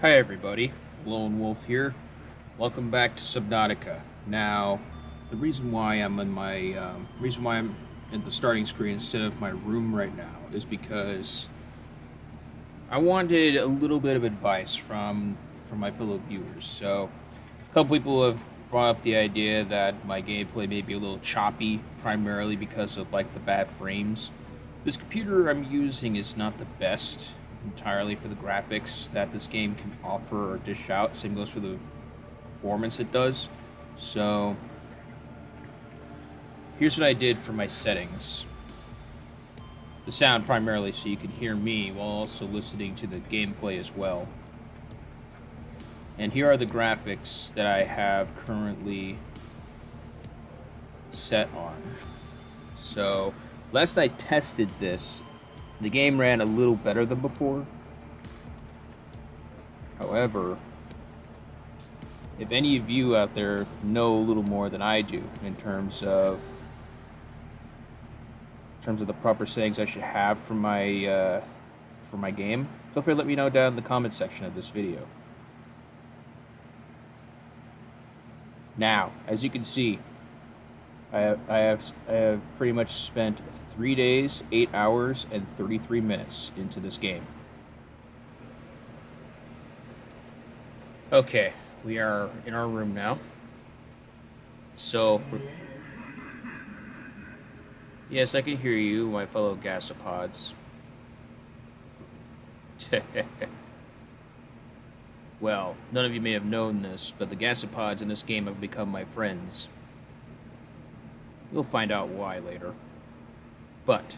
Hi everybody, Lone Wolf here. Welcome back to Subnautica. Now, the reason why I'm at the starting screen instead of my room right now is because I wanted a little bit of advice from my fellow viewers. So, a couple people have brought up the idea that my gameplay may be a little choppy, primarily because of like the bad frames. This computer I'm using is not the best entirely for the graphics that this game can offer or dish out. Same goes for the performance it does. So here's what I did for my settings. The sound primarily so you can hear me while also listening to the gameplay as well. And here are the graphics that I have currently set on. So last I tested this, the game ran a little better than before. However, if any of you out there know a little more than I do in terms of the proper settings I should have for my game, feel free to let me know down in the comment section of this video. Now, as you can see, I have pretty much spent 3 days, 8 hours, and 33 minutes into this game. Okay, we are in our room now. So, yes, I can hear you, my fellow gasopods. Well, none of you may have known this, but the gasopods in this game have become my friends. You'll find out why later. But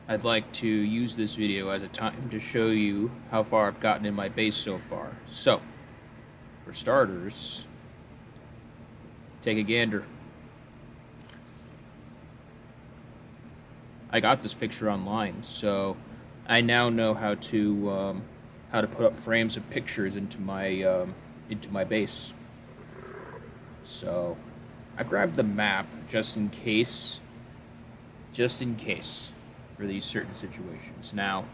I'd like to use this video as a time to show you how far I've gotten in my base so far. So, for starters, take a gander. I got this picture online, so I now know how to put up frames of pictures into my base. So I grabbed the map just in case for these certain situations. Now,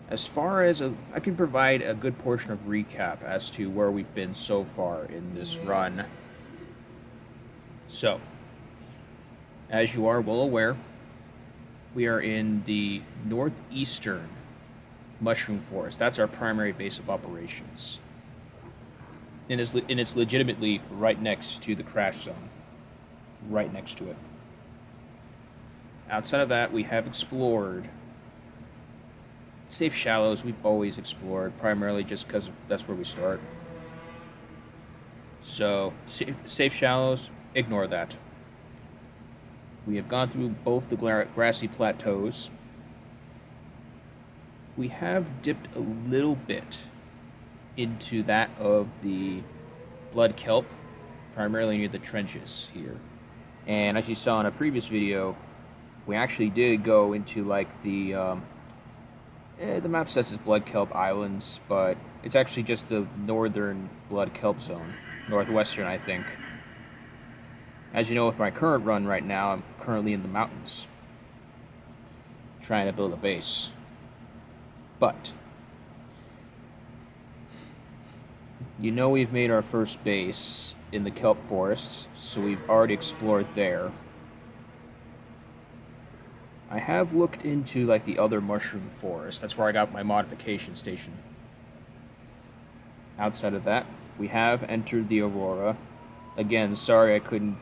as far as I can provide a good portion of recap as to where we've been so far in this run. So, as you are well aware, we are in the northeastern mushroom forest. That's our primary base of operations. And it's legitimately right next to the crash zone. Right next to it. Outside of that, we have explored safe shallows. We've always explored, primarily just because that's where we start. So, safe shallows, ignore that. We have gone through both the grassy plateaus. We have dipped a little bit into that of the blood kelp, primarily near the trenches here. And as you saw in a previous video, we actually did go into like the map says it's blood kelp islands, but it's actually just the northern blood kelp zone, northwestern, I think. As you know, with my current run right now, I'm currently in the mountains, trying to build a base. But you know we've made our first base in the kelp forests, so we've already explored there. I have looked into like the other mushroom forest. That's where I got my modification station. Outside of that, we have entered the Aurora. Again, sorry I couldn't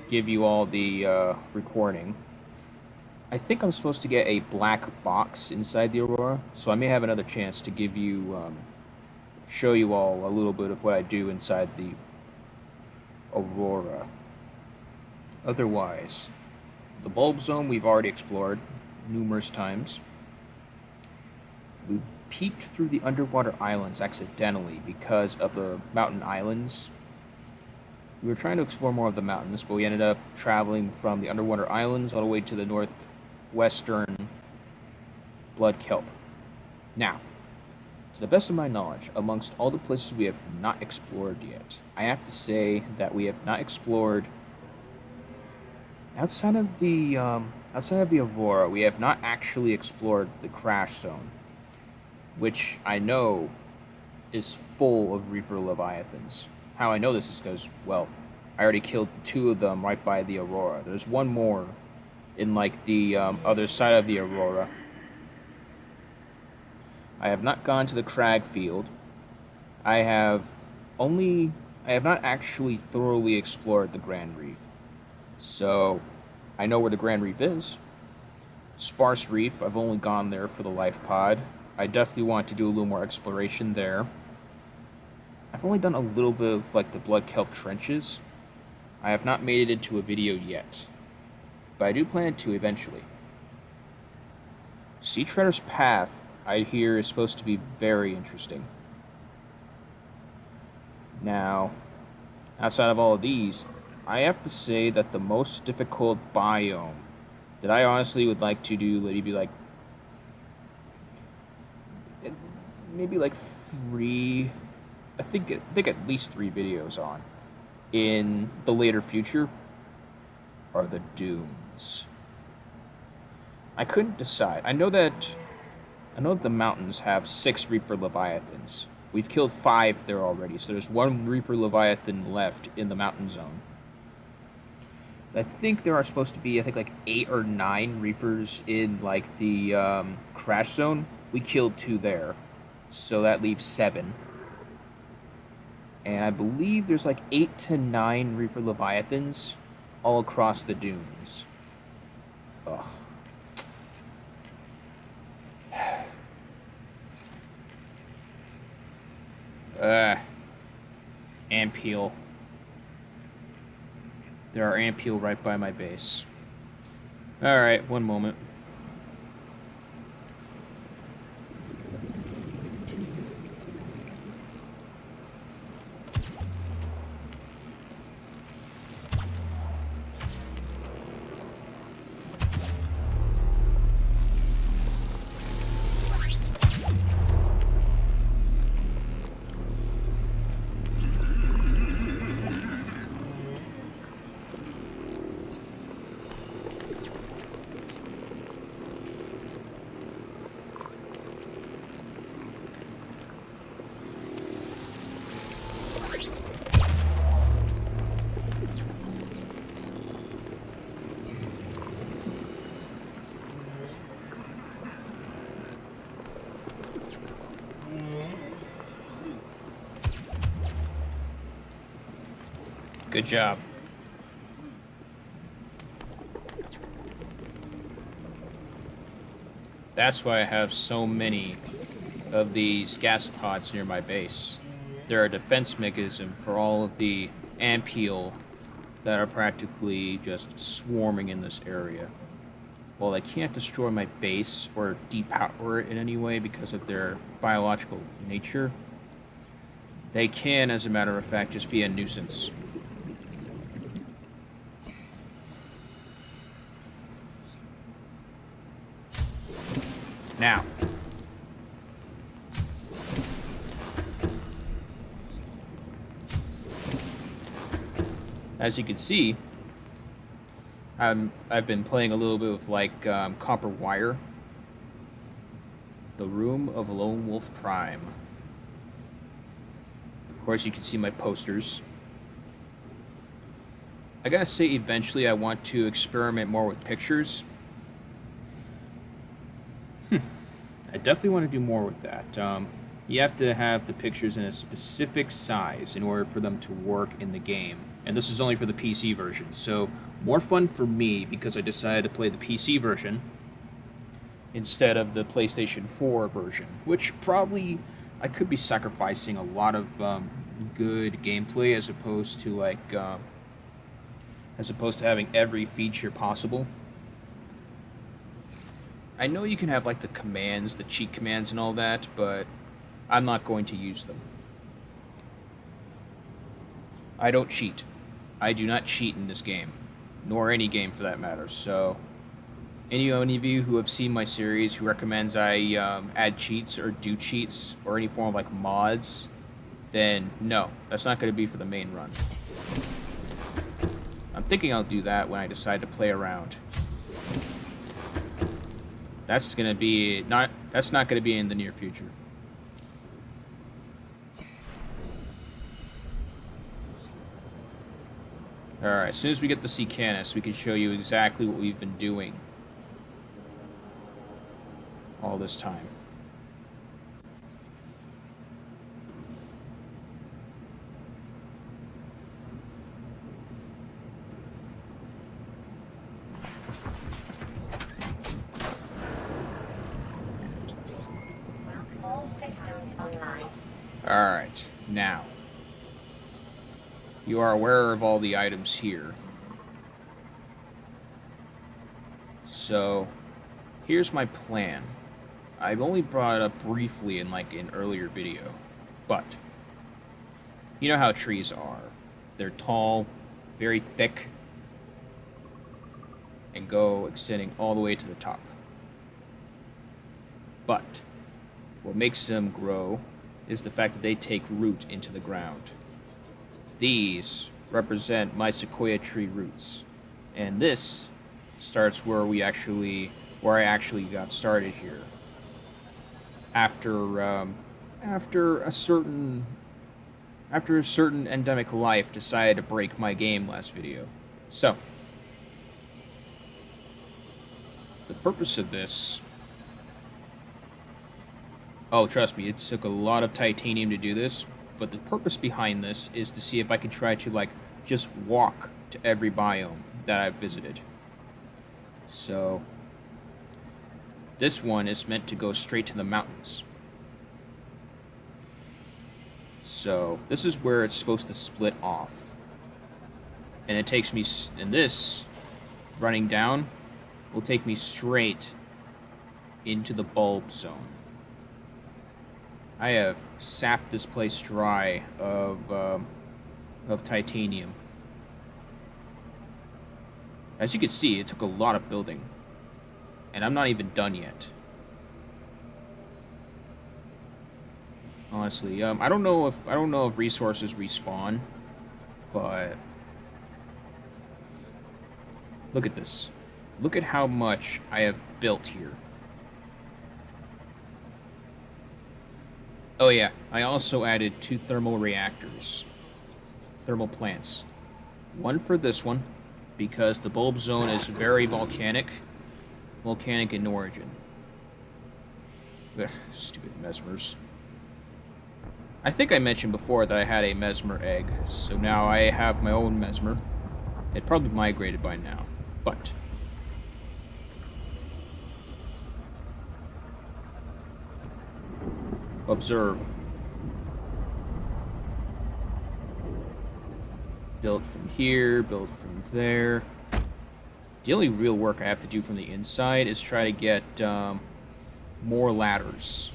give you all the recording. I think I'm supposed to get a black box inside the Aurora, so I may have another chance to give you, show you all a little bit of what I do inside the Aurora. Otherwise, the bulb zone we've already explored numerous times. We've peeked through the underwater islands accidentally because of the mountain islands. We were trying to explore more of the mountains, but we ended up traveling from the underwater islands all the way to the northwestern blood kelp. Now, to the best of my knowledge, amongst all the places we have not explored yet, I have to say that we have not explored outside of the Aurora. We have not actually explored the crash zone. which I know is full of Reaper Leviathans. How I know this is because, well, I already killed 2 of them right by the Aurora. There's one more in, like, the other side of the Aurora. I have not gone to the Crag Field. I have not actually thoroughly explored the Grand Reef. So, I know where the Grand Reef is. Sparse Reef, I've only gone there for the life pod. I definitely want to do a little more exploration there. I've only done a little bit of, like, the Blood Kelp trenches. I have not made it into a video yet, but I do plan to eventually. Sea Treader's Path, I hear, is supposed to be very interesting. Now, outside of all of these, I have to say that the most difficult biome that I honestly would like to do, maybe like 3, I think at least 3 videos on in the later future, are the dunes. I couldn't decide. I know that the mountains have 6 Reaper Leviathans. We've killed 5 there already, so there's 1 Reaper Leviathan left in the mountain zone. I think there are supposed to be, like 8 or 9 Reapers in, like, the crash zone. We killed 2 there, so that leaves 7. And I believe there's like 8 to 9 Reaper Leviathans all across the dunes. Ugh. Ampeel. There are Ampeel right by my base. Alright, one moment. Good job. That's why I have so many of these gas pods near my base. They're a defense mechanism for all of the Ampeel that are practically just swarming in this area. While they can't destroy my base or depower it in any way because of their biological nature, they can, as a matter of fact, just be a nuisance. Now, as you can see, I've been playing a little bit with Copper Wire, the Room of Lone Wolf Prime. Of course, you can see my posters. I gotta say, eventually I want to experiment more with pictures. I definitely want to do more with that. You have to have the pictures in a specific size in order for them to work in the game. And this is only for the PC version, so more fun for me because I decided to play the PC version instead of the PlayStation 4 version, which probably I could be sacrificing a lot of good gameplay as opposed to having every feature possible. I know you can have the commands, the cheat commands and all that, but I'm not going to use them. I don't cheat. I do not cheat in this game, nor any game for that matter. So, any of you who have seen my series who recommends I add cheats or do cheats or any form of mods, then no, that's not going to be for the main run. I'm thinking I'll do that when I decide to play around. That's not going to be in the near future. Alright, as soon as we get the sea canis, we can show you exactly what we've been doing all this time. All systems online. Alright, now. You are aware of all the items here. So, here's my plan. I've only brought it up briefly in like an earlier video, but you know how trees are. They're tall, very thick, and go extending all the way to the top. But what makes them grow is the fact that they take root into the ground. These represent my sequoia tree roots, and this starts where I actually got started here. After a certain endemic life decided to break my game last video. So, the purpose of this... Oh, trust me, it took a lot of titanium to do this, but the purpose behind this is to see if I can try to, like, just walk to every biome that I've visited. So, this one is meant to go straight to the mountains. So, this is where it's supposed to split off. And it takes me, and this, running down, will take me straight into the bulb zone. I have sapped this place dry of titanium. As you can see, it took a lot of building. And I'm not even done yet. Honestly, I don't know if resources respawn, but look at this. Look at how much I have built here. Oh yeah, I also added 2 thermal reactors. Thermal plants. One for this one, because the bulb zone is very volcanic in origin. Ugh, stupid mesmers. I think I mentioned before that I had a mesmer egg, so now I have my own mesmer. It probably migrated by now, but... Observe. Build from here, build from there. The only real work I have to do from the inside is try to get more ladders.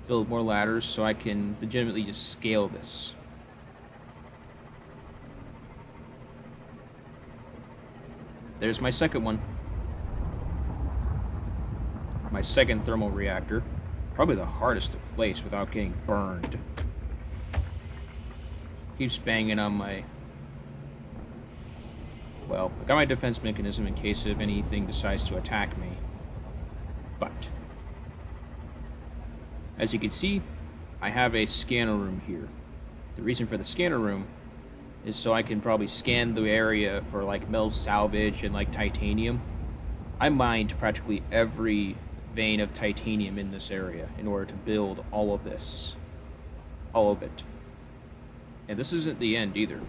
Build more ladders so I can legitimately just scale this. There's my second one. My second thermal reactor. Probably the hardest to place without getting burned. Keeps banging on my... Well, I got my defense mechanism in case if anything decides to attack me. But... as you can see, I have a scanner room here. The reason for the scanner room is so I can probably scan the area for like metal salvage and like titanium. I mined practically every vein of titanium in this area in order to build all of this. All of it. And this isn't the end either.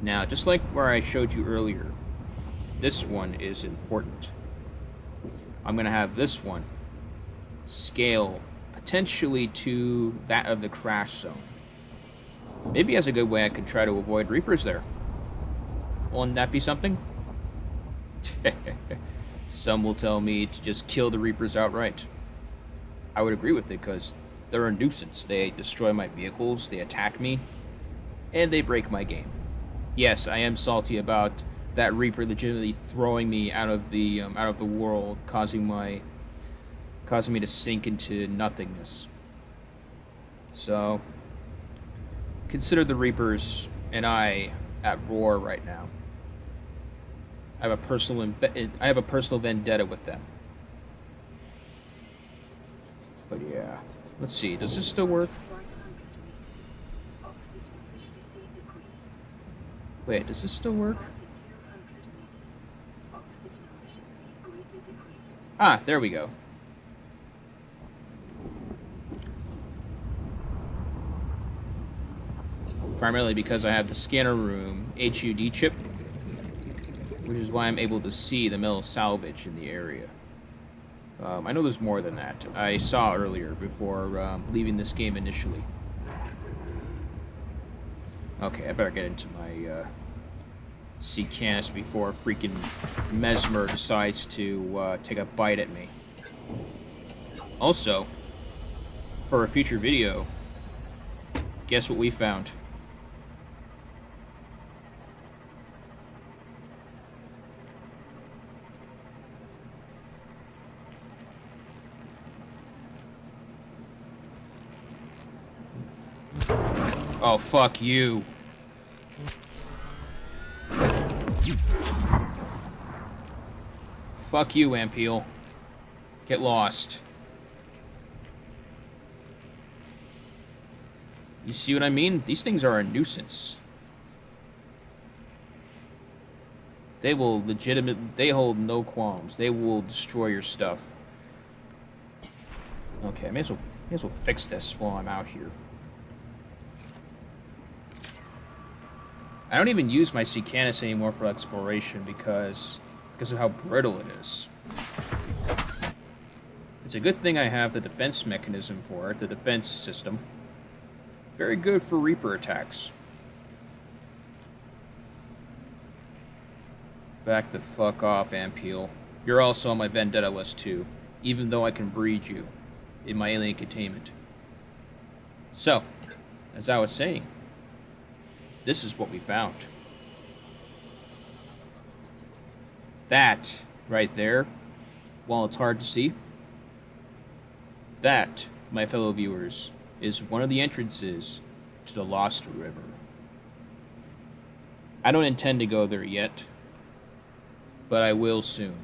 Now, just like where I showed you earlier, this one is important. I'm going to have this one scale potentially to that of the crash zone. Maybe as a good way I could try to avoid Reapers there. Wouldn't that be something? Some will tell me to just kill the Reapers outright. I would agree with it because they're a nuisance. They destroy my vehicles, they attack me, and they break my game. Yes, I am salty about that Reaper legitimately throwing me out of the world, causing me to sink into nothingness. So, consider the Reapers and I at war right now. I have a personal vendetta with them. But yeah, let's see. Does this still work? Wait, does this still work? Ah, there we go. Primarily because I have the scanner room HUD chip, which is why I'm able to see the metal salvage in the area. I know there's more than that. I saw earlier before leaving this game initially. Okay, I better get into my sea canis before freaking Mesmer decides to take a bite at me. Also, for a future video, guess what we found? Oh, fuck you. Fuck you, Ampeel. Get lost. You see what I mean? These things are a nuisance. They will they hold no qualms. They will destroy your stuff. Okay, I may as well fix this while I'm out here. I don't even use my sea canis anymore for exploration because of how brittle it is. It's a good thing I have the defense mechanism for it, the defense system. Very good for Reaper attacks. Back the fuck off, Ampeel. You're also on my vendetta list too, even though I can breed you in my alien containment. So, as I was saying, this is what we found. That, right there, while it's hard to see, that, my fellow viewers, is one of the entrances to the Lost River. I don't intend to go there yet, but I will soon.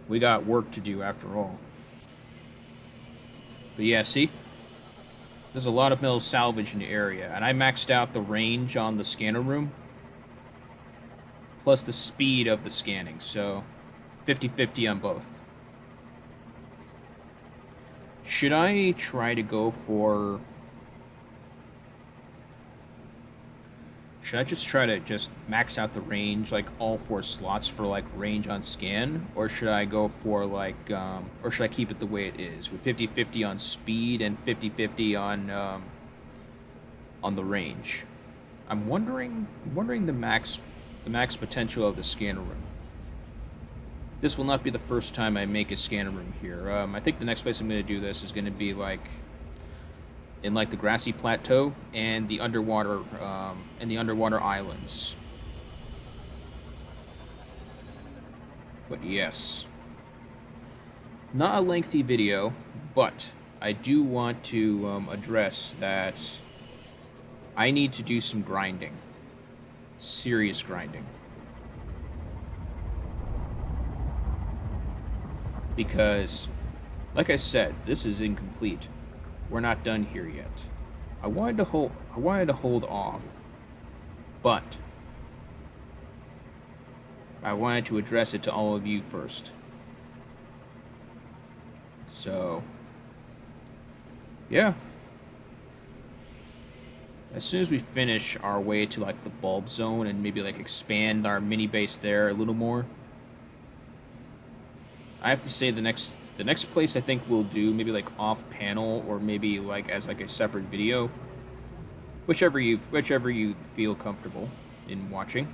We got work to do after all. But yeah, see? There's a lot of metal salvage in the area, and I maxed out the range on the scanner room, plus the speed of the scanning, so 50-50 on both. Should I try to go for... Should I just try to max out the range, like all 4 slots for like range on scan? Or should I go for like, or should I keep it the way it is, with 50-50 on speed and 50-50 on the range? I'm wondering the max potential of the scanner room. This will not be the first time I make a scanner room here. I think the next place I'm going to do this is going to be like in like the grassy plateau and the underwater islands. But yes, not a lengthy video, but I do want to address that I need to do some grinding, serious grinding. Because, like I said, this is incomplete. We're not done here yet. I wanted to hold off, but I wanted to address it to all of you first. So, yeah. As soon as we finish our way to like the bulb zone and maybe like expand our mini base there a little more, I have to say the next place I think we'll do maybe like off panel or maybe like as like a separate video, whichever you feel comfortable in watching.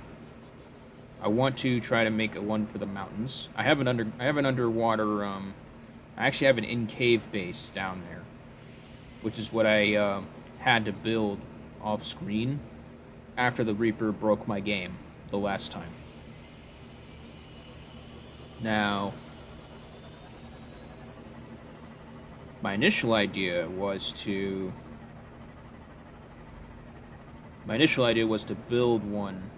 I want to try to make a one for the mountains. I have an underwater I actually have an in-cave base down there, which is what I had to build off screen after the Reaper broke my game the last time. Now, my initial idea was to build one.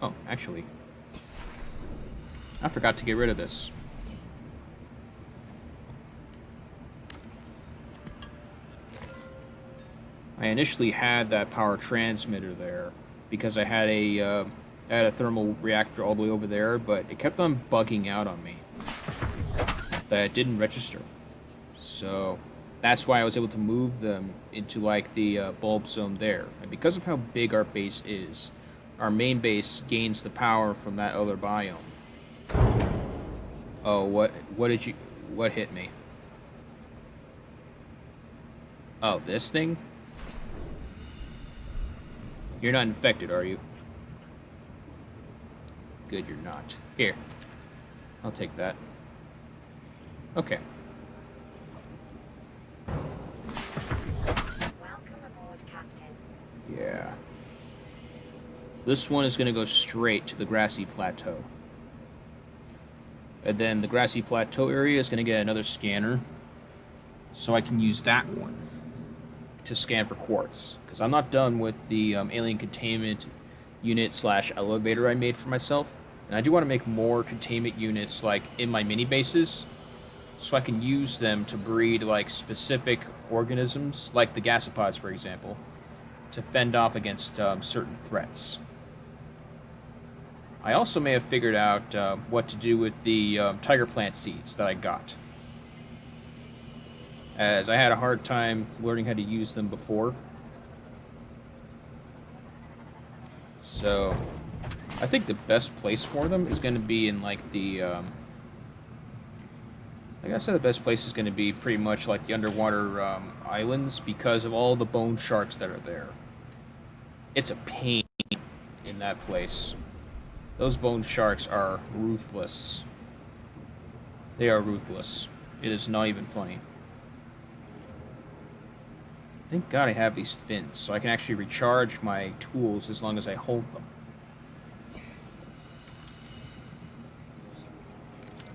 Oh, actually, I forgot to get rid of this. I initially had that power transmitter there because I had a thermal reactor all the way over there, but it kept on bugging out on me that it didn't register. So that's why I was able to move them into like the bulb zone there. And because of how big our base is, our main base gains the power from that other biome. Oh, what hit me? Oh, this thing? You're not infected, are you? Good, you're not. Here. I'll take that. Okay. Welcome aboard, Captain. Yeah. This one is going to go straight to the grassy plateau. And then the grassy plateau area is going to get another scanner. So I can use that one to scan for quartz. Because I'm not done with the alien containment unit slash elevator I made for myself. And I do want to make more containment units like in my mini bases. So I can use them to breed like specific organisms, like the gasopods for example, to fend off against certain threats. I also may have figured out what to do with the tiger plant seeds that I got, as I had a hard time learning how to use them before. So I think the best place for them is going to be in like the like I said, the best place is going to be pretty much like the underwater islands because of all the bone sharks that are there. It's a pain in that place. Those bone sharks are ruthless. They are ruthless. It is not even funny. Thank God I have these fins, so I can actually recharge my tools as long as I hold them.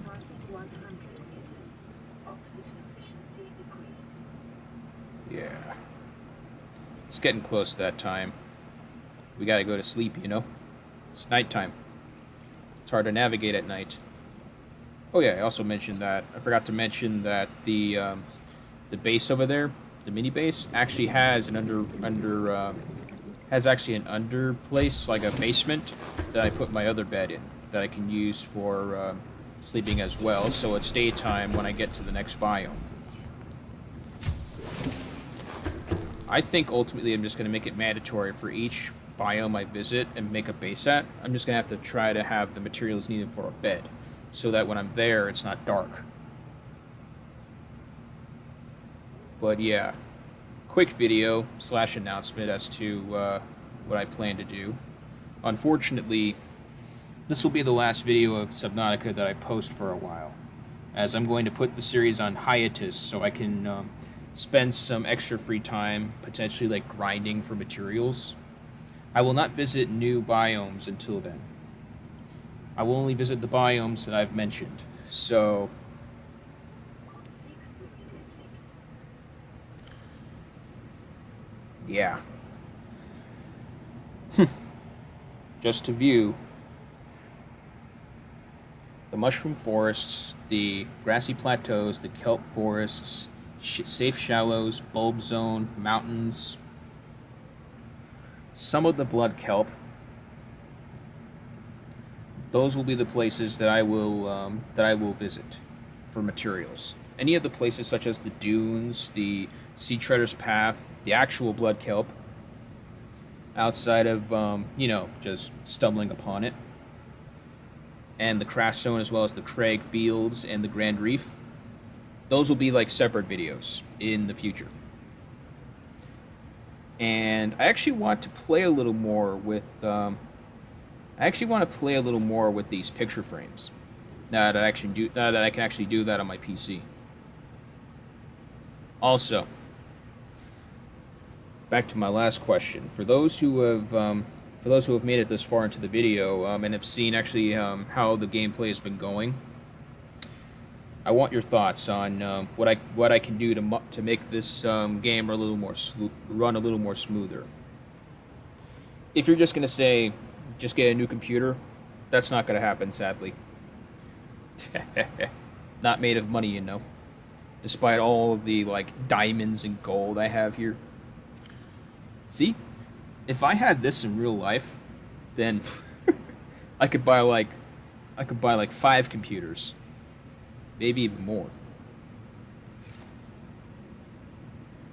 Passing 100 meters. Oxygen efficiency decreased. Yeah. It's getting close to that time. We gotta go to sleep, you know? It's nighttime. It's hard to navigate at night. Oh yeah, I also mentioned that. I forgot to mention that the base over there, the mini base, actually has an under place, like a basement, that I put my other bed in, that I can use for sleeping as well, so it's daytime when I get to the next biome. I think ultimately I'm just going to make it mandatory for each biome I visit and make a base at. I'm just going to have to try to have the materials needed for a bed, so that when I'm there, it's not dark. But yeah, quick video / announcement as to what I plan to do. Unfortunately, this will be the last video of Subnautica that I post for a while, as I'm going to put the series on hiatus so I can spend some extra free time potentially like grinding for materials. I will not visit new biomes until then. I will only visit the biomes that I've mentioned. So yeah. Just to view the mushroom forests, the grassy plateaus, the kelp forests, safe shallows, bulb zone, mountains, some of the blood kelp. Those will be the places that I will visit for materials. Any of the places such as the dunes, the sea treader's path, the actual blood kelp, outside of just stumbling upon it, and the crash zone, as well as the crag fields and the Grand Reef. Those will be like separate videos in the future. And I actually want to play a little more with these picture frames. Now that I can actually do that on my PC. Also, back to my last question. For those who have made it this far into the video and have seen actually how the gameplay has been going, I want your thoughts on what I can do to make this game run a little more smoother. If you're just gonna say, just get a new computer, that's not gonna happen, sadly. Not made of money, you know. Despite all of the like diamonds and gold I have here. See? If I had this in real life, then I could buy like 5 computers. Maybe even more.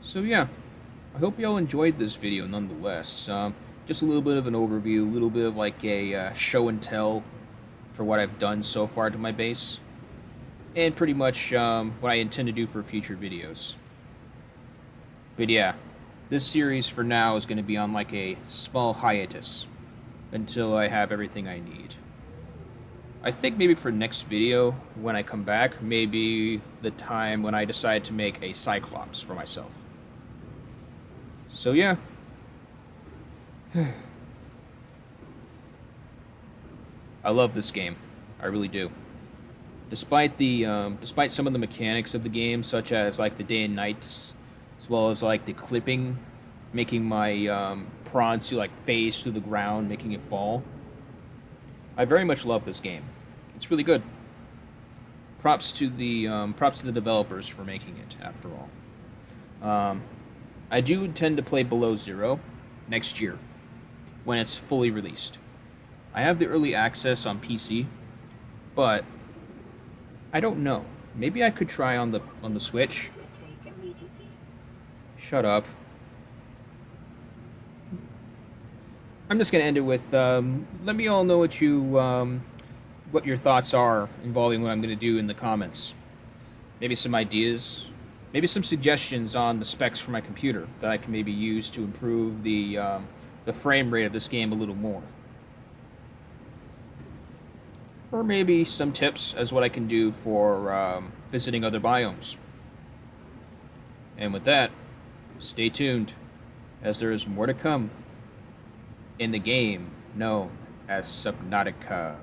So yeah, I hope y'all enjoyed this video nonetheless. Just a little bit of an overview, a little bit of like a show and tell for what I've done so far to my base. And pretty much what I intend to do for future videos. But yeah, this series for now is going to be on like a small hiatus until I have everything I need. I think maybe for next video, when I come back, maybe the time when I decide to make a Cyclops for myself. So yeah. I love this game. I really do. Despite some of the mechanics of the game, such as like the day and nights, as well as like the clipping, making my prawns to like phase through the ground, making it fall. I very much love this game. It's really good. Props to the developers for making it. After all, I do intend to play Below Zero next year when it's fully released. I have the early access on PC, but I don't know. Maybe I could try on the Switch. Intake immediately. Shut up. I'm just gonna end it with let me all know what your thoughts are involving what I'm gonna do in the comments. Maybe some ideas, maybe some suggestions on the specs for my computer that I can maybe use to improve the frame rate of this game a little more. Or maybe some tips as what I can do for visiting other biomes. And with that, stay tuned, as there is more to come in the game known as Subnautica.